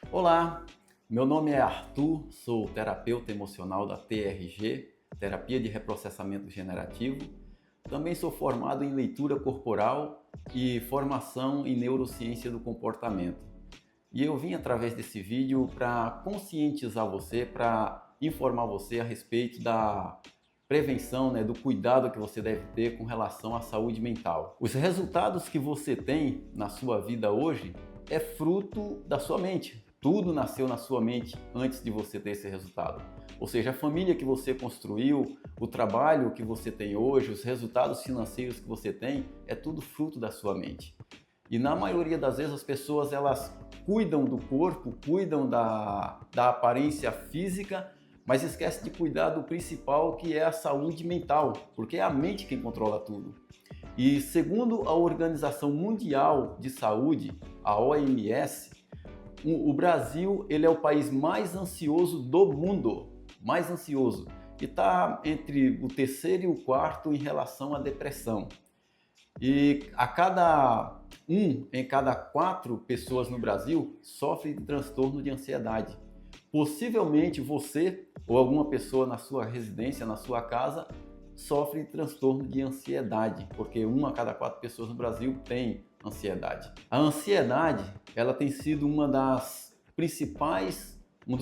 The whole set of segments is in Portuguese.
Olá, meu nome é Arthur, sou terapeuta emocional da TRG, Terapia de Reprocessamento Generativo. Também sou formado em leitura corporal e formação em neurociência do comportamento. E eu vim através desse vídeo para conscientizar você, para informar você a respeito da prevenção, do cuidado que você deve ter com relação à saúde mental. Os resultados que você tem na sua vida hoje é fruto da sua mente. Tudo nasceu na sua mente antes de você ter esse resultado. Ou seja, a família que você construiu, o trabalho que você tem hoje, os resultados financeiros que você tem, é tudo fruto da sua mente. E na maioria das vezes as pessoas elas cuidam do corpo, cuidam da aparência física, mas esquece de cuidar do principal, que é a saúde mental, porque é a mente quem controla tudo. E segundo a Organização Mundial de Saúde, a OMS, o Brasil ele é o país mais ansioso do mundo, mais ansioso, e está entre o terceiro e o quarto em relação à depressão. E em cada 4 pessoas no Brasil sofre de transtorno de ansiedade. Possivelmente você ou alguma pessoa na sua residência, na sua casa, sofre de transtorno de ansiedade, porque 1 a cada 4 pessoas no Brasil tem ansiedade. A ansiedade, ela tem sido um dos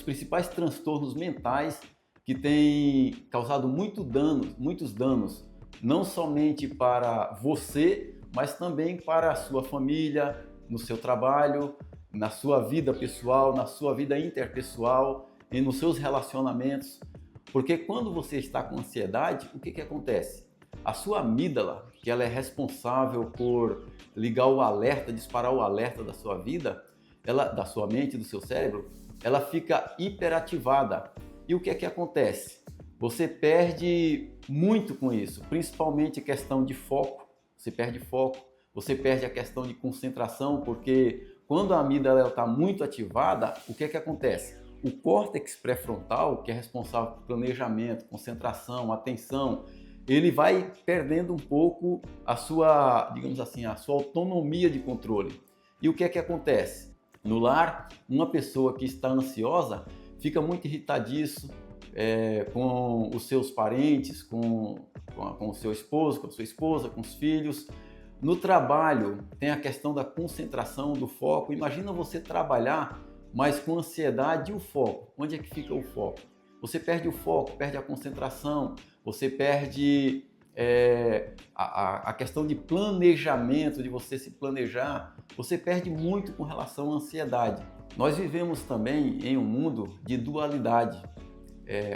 principais transtornos mentais que tem causado muitos danos, não somente para você, mas também para a sua família, no seu trabalho, na sua vida pessoal, na sua vida interpessoal e nos seus relacionamentos. Porque quando você está com ansiedade, o que acontece? A sua amígdala, que ela é responsável por ligar o alerta, disparar o alerta da sua vida, da sua mente, do seu cérebro, ela fica hiperativada. E o que acontece? Você perde muito com isso, principalmente questão de foco. Você perde foco, você perde a questão de concentração, porque quando a amígdala está muito ativada, o que acontece? O córtex pré-frontal, que é responsável por planejamento, concentração, atenção, ele vai perdendo um pouco a sua, digamos assim, a sua autonomia de controle. E o que acontece? No lar, uma pessoa que está ansiosa fica muito irritadiço com os seus parentes, com o seu esposo, com a sua esposa, com os filhos. No trabalho, tem a questão da concentração, do foco. Imagina você trabalhar, mas com ansiedade e o foco. Onde é que fica o foco? Você perde o foco, perde a concentração, você perde a questão de planejamento, de você se planejar. Você perde muito com relação à ansiedade. Nós vivemos também em um mundo de dualidade.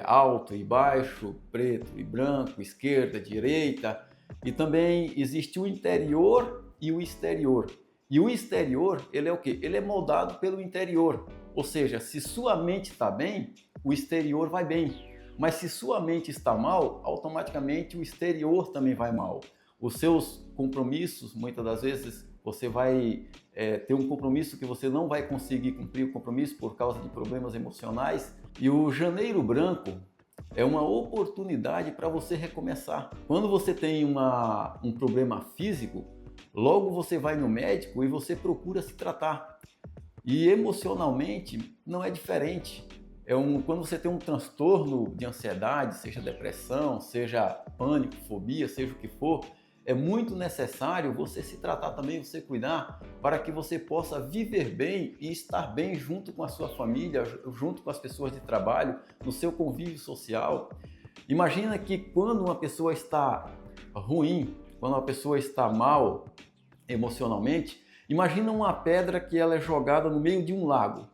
Alto e baixo, preto e branco, esquerda, direita, e também existe o interior e o exterior. E o exterior, ele é o quê? Ele é moldado pelo interior. Ou seja, se sua mente está bem, o exterior vai bem. Mas se sua mente está mal, automaticamente o exterior também vai mal. Os seus compromissos, muitas das vezes, você vai ter um compromisso que você não vai conseguir cumprir o compromisso por causa de problemas emocionais. E o janeiro branco é uma oportunidade para você recomeçar. Quando você tem um problema físico, logo você vai no médico e você procura se tratar. E emocionalmente não é diferente. Quando você tem um transtorno de ansiedade, seja depressão, seja pânico, fobia, seja o que for, é muito necessário você se tratar também, você cuidar, para que você possa viver bem e estar bem junto com a sua família, junto com as pessoas de trabalho, no seu convívio social. Imagina que quando uma pessoa está ruim, quando uma pessoa está mal emocionalmente, imagina uma pedra que ela é jogada no meio de um lago.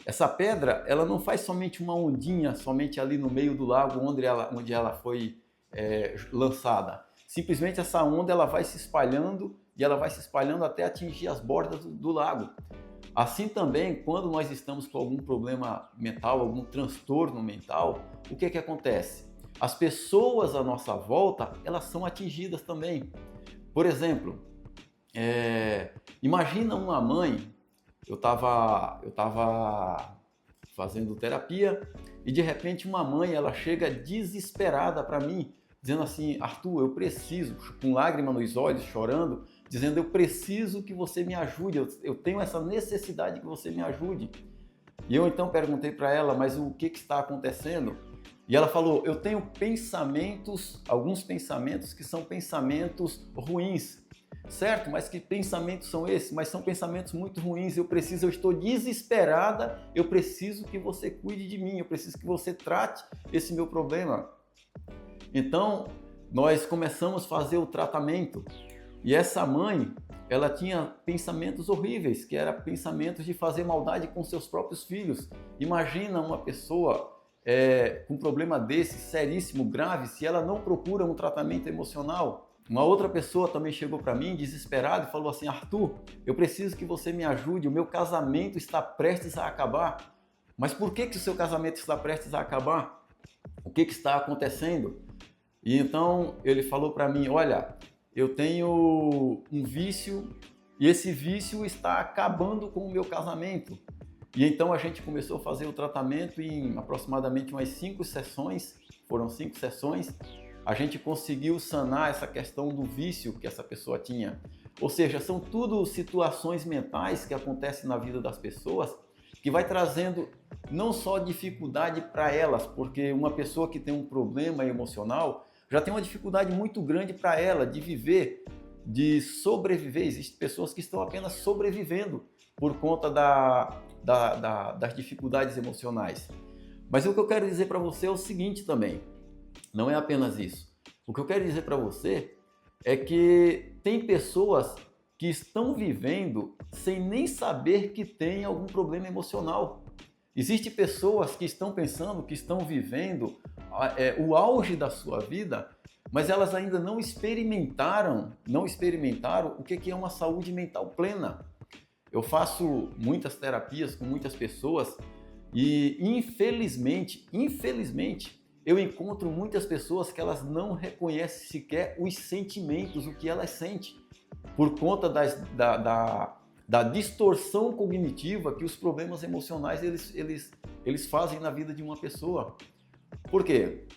Essa pedra, ela não faz somente uma ondinha, somente ali no meio do lago onde ela foi lançada. Simplesmente essa onda ela vai se espalhando e ela vai se espalhando até atingir as bordas do lago. Assim também, quando nós estamos com algum problema mental, algum transtorno mental, o que acontece? As pessoas à nossa volta, elas são atingidas também. Por exemplo, imagina uma mãe, eu estava fazendo terapia e de repente uma mãe ela chega desesperada para mim, dizendo assim: Arthur, eu preciso, com lágrima nos olhos, chorando, dizendo: eu preciso que você me ajude, eu tenho essa necessidade que você me ajude. E eu então perguntei para ela, mas o que está acontecendo? E ela falou, eu tenho pensamentos, alguns pensamentos que são pensamentos ruins, certo? Mas que pensamentos são esses? Mas são pensamentos muito ruins, eu estou desesperada, eu preciso que você cuide de mim, eu preciso que você trate esse meu problema. Então, nós começamos a fazer o tratamento e essa mãe, ela tinha pensamentos horríveis, que eram pensamentos de fazer maldade com seus próprios filhos. Imagina uma pessoa com um problema desse, seríssimo, grave, se ela não procura um tratamento emocional. Uma outra pessoa também chegou para mim, desesperada, e falou assim, Arthur, eu preciso que você me ajude, o meu casamento está prestes a acabar. Mas por que o seu casamento está prestes a acabar? O que está acontecendo? E então ele falou para mim, olha, eu tenho um vício e esse vício está acabando com o meu casamento. E então a gente começou a fazer o tratamento em aproximadamente umas 5 sessões, foram 5 sessões, a gente conseguiu sanar essa questão do vício que essa pessoa tinha. Ou seja, são tudo situações mentais que acontecem na vida das pessoas que vai trazendo não só dificuldade para elas, porque uma pessoa que tem um problema emocional já tem uma dificuldade muito grande para ela de viver, de sobreviver. Existem pessoas que estão apenas sobrevivendo por conta das dificuldades emocionais. Mas o que eu quero dizer para você é o seguinte também, não é apenas isso. O que eu quero dizer para você é que tem pessoas que estão vivendo sem nem saber que tem algum problema emocional. Existem pessoas que estão pensando que estão vivendo o auge da sua vida, mas elas ainda não experimentaram o que é uma saúde mental plena. Eu faço muitas terapias com muitas pessoas e infelizmente, eu encontro muitas pessoas que elas não reconhecem sequer os sentimentos, o que elas sentem, por conta da distorção cognitiva que os problemas emocionais eles fazem na vida de uma pessoa. Por quê?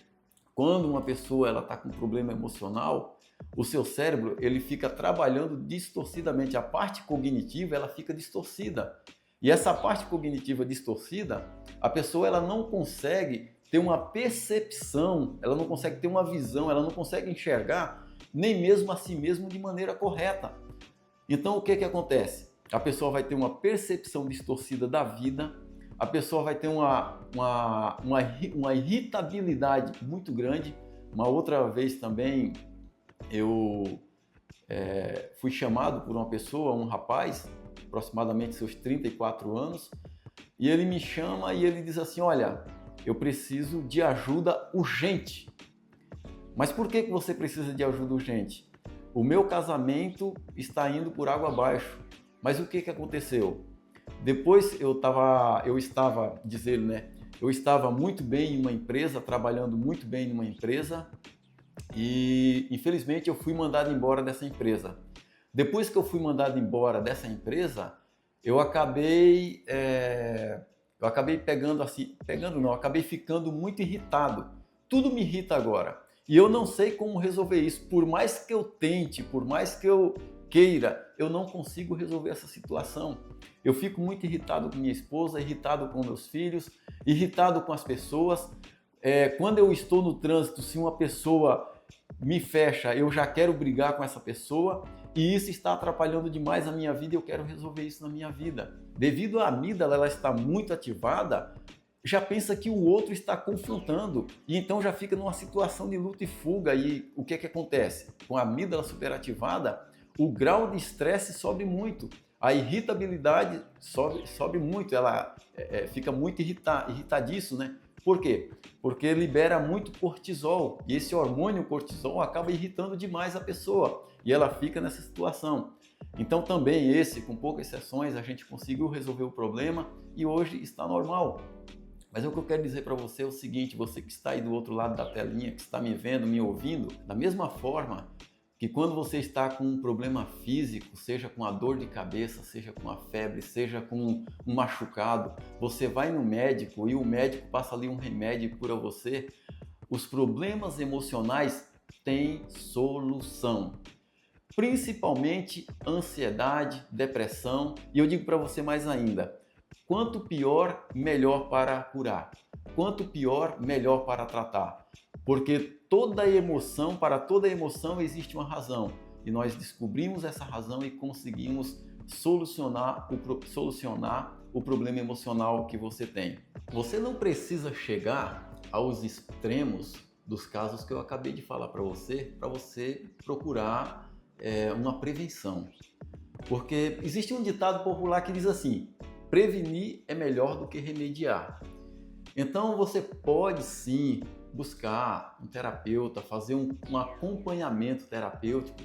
Quando uma pessoa está com um problema emocional, o seu cérebro ele fica trabalhando distorcidamente. A parte cognitiva ela fica distorcida. E essa parte cognitiva distorcida, a pessoa ela não consegue ter uma percepção, ela não consegue ter uma visão, ela não consegue enxergar nem mesmo a si mesmo de maneira correta. Então o que acontece? A pessoa vai ter uma percepção distorcida da vida, a pessoa vai ter uma irritabilidade muito grande. Uma outra vez também eu fui chamado por uma pessoa, um rapaz, aproximadamente seus 34 anos, e ele me chama e ele diz assim, olha, eu preciso de ajuda urgente. Mas por que você precisa de ajuda urgente? O meu casamento está indo por água abaixo. Mas o que aconteceu? Depois eu estava muito bem em uma empresa, trabalhando muito bem em uma empresa e infelizmente eu fui mandado embora dessa empresa. Depois que eu fui mandado embora dessa empresa, eu acabei acabei ficando muito irritado. Tudo me irrita agora. E eu não sei como resolver isso. Por mais que eu tente, por mais que eu queira, eu não consigo resolver essa situação. Eu fico muito irritado com minha esposa, irritado com meus filhos, irritado com as pessoas. Quando eu estou no trânsito, se uma pessoa me fecha, eu já quero brigar com essa pessoa e isso está atrapalhando demais a minha vida e eu quero resolver isso na minha vida. Devido à amígdala, ela está muito ativada, já pensa que o outro está confrontando e então já fica numa situação de luta e fuga. E o que acontece? Com a amígdala superativada, o grau de estresse sobe muito, a irritabilidade sobe muito, ela fica muito irritadiço, né? Por quê? Porque libera muito cortisol e esse hormônio cortisol acaba irritando demais a pessoa e ela fica nessa situação. Então também com poucas sessões, a gente conseguiu resolver o problema e hoje está normal. Mas o que eu quero dizer para você é o seguinte, você que está aí do outro lado da telinha, que está me vendo, me ouvindo, da mesma forma que quando você está com um problema físico, seja com a dor de cabeça, seja com a febre, seja com um machucado, você vai no médico e o médico passa ali um remédio e cura você, os problemas emocionais têm solução. Principalmente ansiedade, depressão, e eu digo para você mais ainda, quanto pior, melhor para curar. Quanto pior, melhor para tratar. Porque para toda emoção existe uma razão. E nós descobrimos essa razão e conseguimos solucionar o problema emocional que você tem. Você não precisa chegar aos extremos dos casos que eu acabei de falar para você procurar uma prevenção. Porque existe um ditado popular que diz assim: prevenir é melhor do que remediar. Então você pode sim buscar um terapeuta, fazer um acompanhamento terapêutico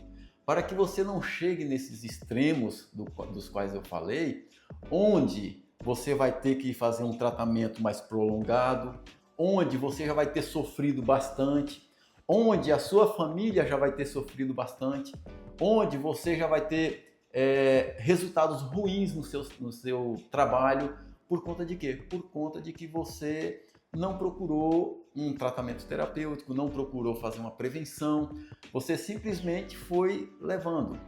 para que você não chegue nesses extremos dos quais eu falei, onde você vai ter que fazer um tratamento mais prolongado, onde você já vai ter sofrido bastante, onde a sua família já vai ter sofrido bastante, onde você já vai ter resultados ruins no seu trabalho. Por conta de quê? Por conta de que você não procurou um tratamento terapêutico, não procurou fazer uma prevenção, você simplesmente foi levando.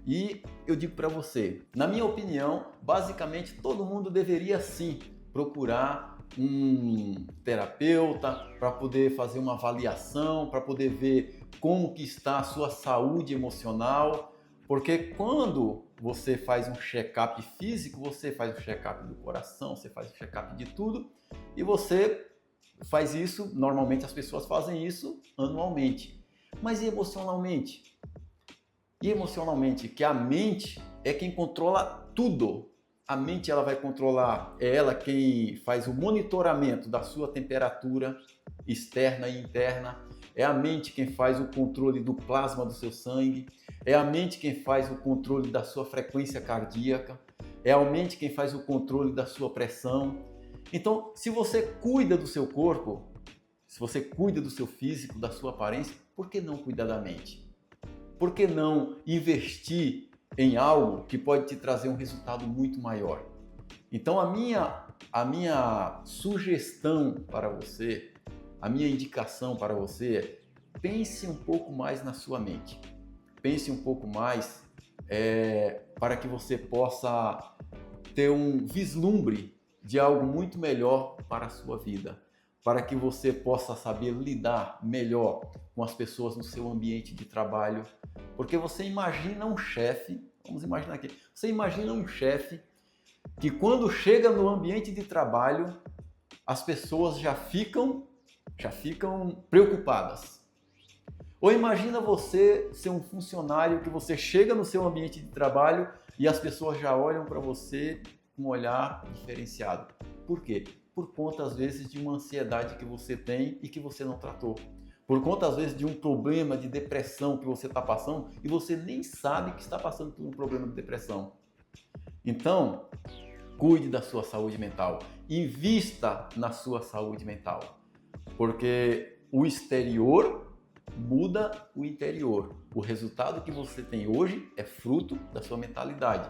E eu digo para você, na minha opinião, basicamente todo mundo deveria sim procurar um terapeuta para poder fazer uma avaliação, para poder ver como que está a sua saúde emocional, porque quando você faz um check-up físico, você faz o check-up do coração, você faz o check-up de tudo e você faz isso, normalmente as pessoas fazem isso anualmente. Mas e emocionalmente? E emocionalmente, que a mente é quem controla tudo. A mente ela vai controlar, é ela quem faz o monitoramento da sua temperatura externa e interna. É a mente quem faz o controle do plasma do seu sangue. É a mente quem faz o controle da sua frequência cardíaca. É a mente quem faz o controle da sua pressão. Então, se você cuida do seu corpo, se você cuida do seu físico, da sua aparência, por que não cuidar da mente? Por que não investir em algo que pode te trazer um resultado muito maior? Então, a minha sugestão para você, a minha indicação para você é: pense um pouco mais na sua mente. Pense um pouco mais para que você possa ter um vislumbre de algo muito melhor para a sua vida, para que você possa saber lidar melhor com as pessoas no seu ambiente de trabalho. Porque você imagina um chefe, vamos imaginar aqui, você imagina um chefe que quando chega no ambiente de trabalho, as pessoas já ficam preocupadas. Ou imagina você ser um funcionário que você chega no seu ambiente de trabalho e as pessoas já olham para você com um olhar diferenciado. Por quê? Por conta, às vezes, de uma ansiedade que você tem e que você não tratou. Por conta, às vezes, de um problema de depressão que você está passando e você nem sabe que está passando por um problema de depressão. Então, cuide da sua saúde mental. Invista na sua saúde mental. Porque o exterior muda o interior. O resultado que você tem hoje é fruto da sua mentalidade.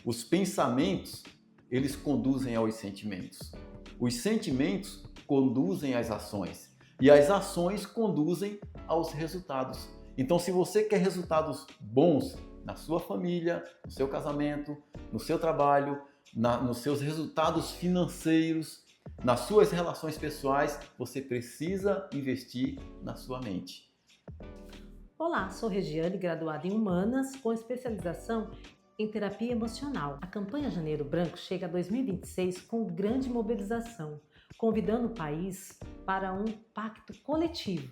Os pensamentos, eles conduzem aos sentimentos. Os sentimentos conduzem às ações. E as ações conduzem aos resultados. Então, se você quer resultados bons na sua família, no seu casamento, no seu trabalho, nos seus resultados financeiros, nas suas relações pessoais, você precisa investir na sua mente. Olá, sou Regiane, graduada em Humanas, com especialização em terapia emocional. A campanha Janeiro Branco chega a 2026 com grande mobilização, convidando o país para um pacto coletivo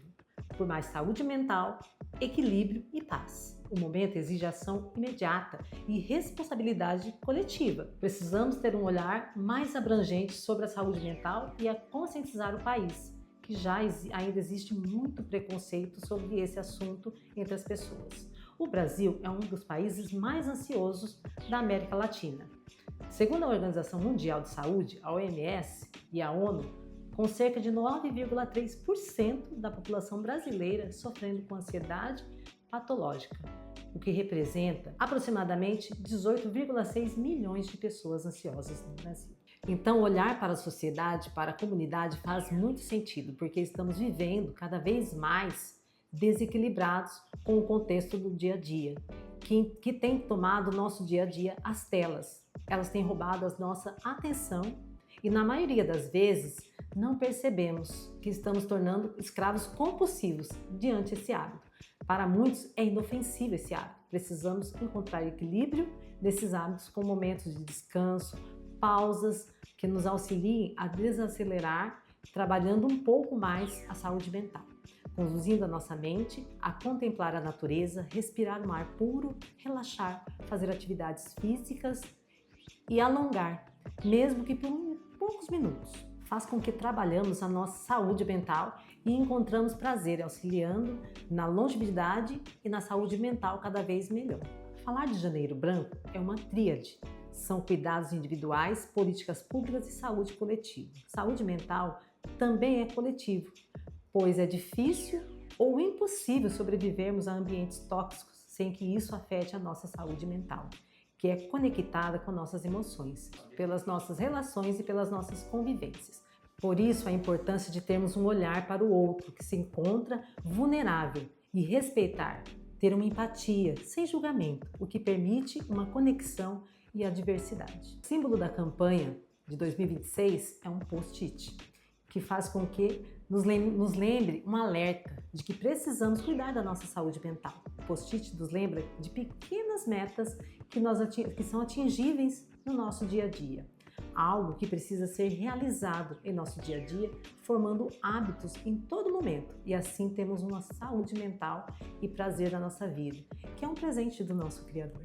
por mais saúde mental, equilíbrio e paz. O momento exige ação imediata e responsabilidade coletiva. Precisamos ter um olhar mais abrangente sobre a saúde mental e a conscientizar o país, que ainda existe muito preconceito sobre esse assunto entre as pessoas. O Brasil é um dos países mais ansiosos da América Latina. Segundo a Organização Mundial de Saúde, a OMS e a ONU, com cerca de 9,3% da população brasileira sofrendo com ansiedade patológica, o que representa aproximadamente 18,6 milhões de pessoas ansiosas no Brasil. Então, olhar para a sociedade, para a comunidade faz muito sentido, porque estamos vivendo cada vez mais desequilibrados com o contexto do dia a dia. que têm tomado o nosso dia a dia, as telas. Elas têm roubado a nossa atenção e, na maioria das vezes, não percebemos que estamos tornando escravos compulsivos diante desse hábito. Para muitos é inofensivo esse hábito. Precisamos encontrar equilíbrio nesses hábitos com momentos de descanso, pausas que nos auxiliem a desacelerar, trabalhando um pouco mais a saúde mental, conduzindo a nossa mente a contemplar a natureza, respirar um ar puro, relaxar, fazer atividades físicas e alongar, mesmo que por poucos minutos. Faz com que trabalhamos a nossa saúde mental e encontramos prazer, auxiliando na longevidade e na saúde mental cada vez melhor. Falar de Janeiro Branco é uma tríade. São cuidados individuais, políticas públicas e saúde coletiva. Saúde mental também é coletivo, pois é difícil ou impossível sobrevivermos a ambientes tóxicos sem que isso afete a nossa saúde mental, que é conectada com nossas emoções, pelas nossas relações e pelas nossas convivências. Por isso, a importância de termos um olhar para o outro que se encontra vulnerável e respeitar, ter uma empatia, sem julgamento, o que permite uma conexão e a diversidade. O símbolo da campanha de 2026 é um post-it, que faz com que nos lembre um alerta de que precisamos cuidar da nossa saúde mental. O post-it nos lembra de pequenas metas que são atingíveis no nosso dia a dia. Algo que precisa ser realizado em nosso dia a dia, formando hábitos em todo momento. E assim temos uma saúde mental e prazer na nossa vida, que é um presente do nosso Criador.